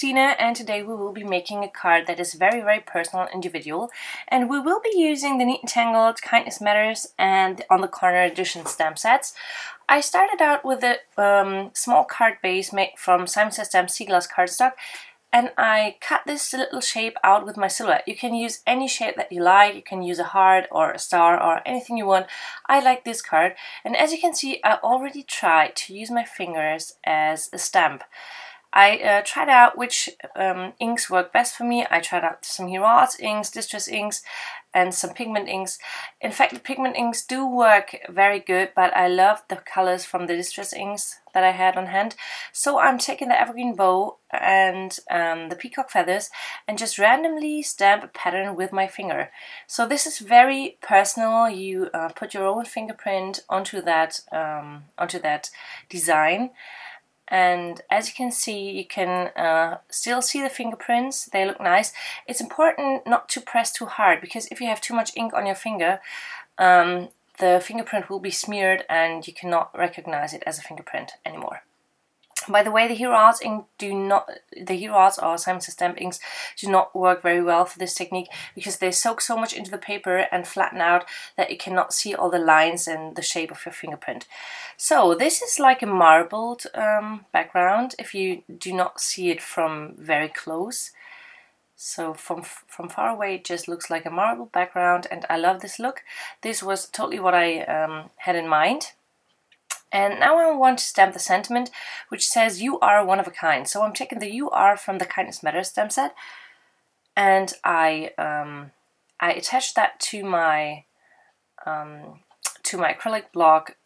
Christina, and today we will be making a card that is very personal and individual, and we will be using the Neat and Tangled, Kindness Matters and On the Corner edition stamp sets. I started out with a small card base made from Simon Says Stamps sea glass cardstock, and I cut this little shape out with my silhouette. You can use any shape that you like. You can use a heart or a star or anything you want. I like this card, and as you can see, I already tried to use my fingers as a stamp. I tried out which inks work best for me. I tried out some Hero Arts inks, Distress inks, and some pigment inks. In fact, the pigment inks do work very good, but I love the colors from the Distress inks that I had on hand. So I'm taking the evergreen bow and the peacock feathers and just randomly stamp a pattern with my finger. So this is very personal. You put your own fingerprint onto that design. And as you can see, you can still see the fingerprints. They look nice. It's important not to press too hard, because if you have too much ink on your finger, the fingerprint will be smeared and you cannot recognize it as a fingerprint anymore. By the way, the Hero Arts ink the Hero Arts or Simon Says Stamp inks do not work very well for this technique, because they soak so much into the paper and flatten out that you cannot see all the lines and the shape of your fingerprint. So this is like a marbled background if you do not see it from very close. So from far away it just looks like a marble background, and I love this look. This was totally what I had in mind. And now I want to stamp the sentiment, which says "You are one of a kind." So I'm taking the "You are" from the Kindness Matters stamp set, and I attach that to my acrylic block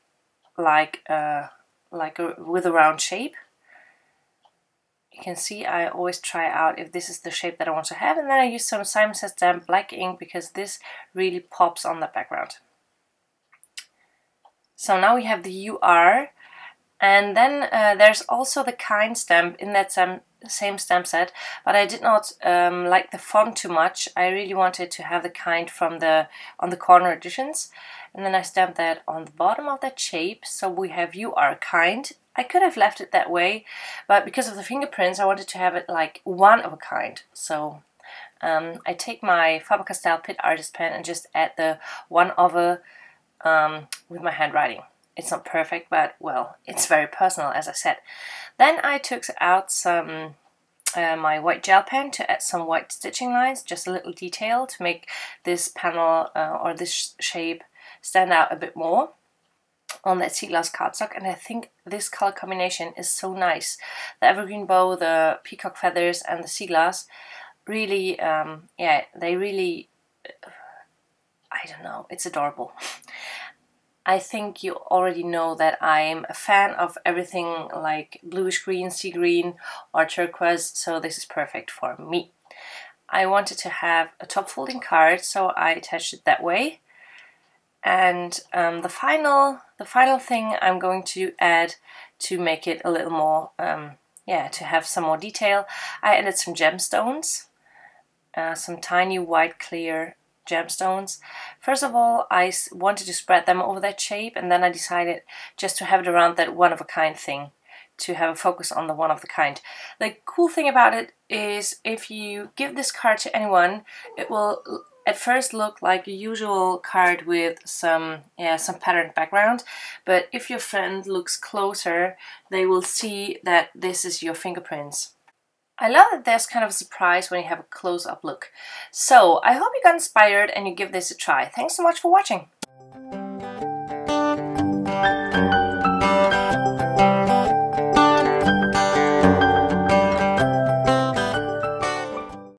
with a round shape. You can see I always try out if this is the shape that I want to have, and then I use some Simon Says Stamp black ink because this really pops on the background. So now we have the "You are," and then there's also the kind stamp in that same stamp set, but I did not like the font too much. I really wanted to have the kind from the On the Corner editions, and then I stamped that on the bottom of that shape. So we have "You are kind." I could have left it that way, but because of the fingerprints I wanted to have it like one of a kind. So I take my Faber-Castell Pit Artist pen and just add the one of a with my handwriting. It's not perfect, but well, it's very personal, as I said. Then I took out some my white gel pen to add some white stitching lines, just a little detail to make this panel or this shape stand out a bit more on that sea glass cardstock. And I think this color combination is so nice. The evergreen bow, the peacock feathers, and the sea glass really, yeah, they really, I don't know, it's adorable. I think you already know that I'm a fan of everything like bluish green, sea green, or turquoise, so this is perfect for me. I wanted to have a top folding card, so I attached it that way. And the final thing I'm going to add to make it a little more, yeah, to have some more detail, I added some gemstones, some tiny white clear gemstones. First of all, I wanted to spread them over that shape, and then I decided just to have it around that one-of-a-kind thing, to have a focus on the one-of-a-kind. The cool thing about it is if you give this card to anyone, it will at first look like a usual card with some patterned background, but if your friend looks closer, they will see that this is your fingerprints. I love that there's kind of a surprise when you have a close-up look. So I hope you got inspired and you give this a try. Thanks so much for watching.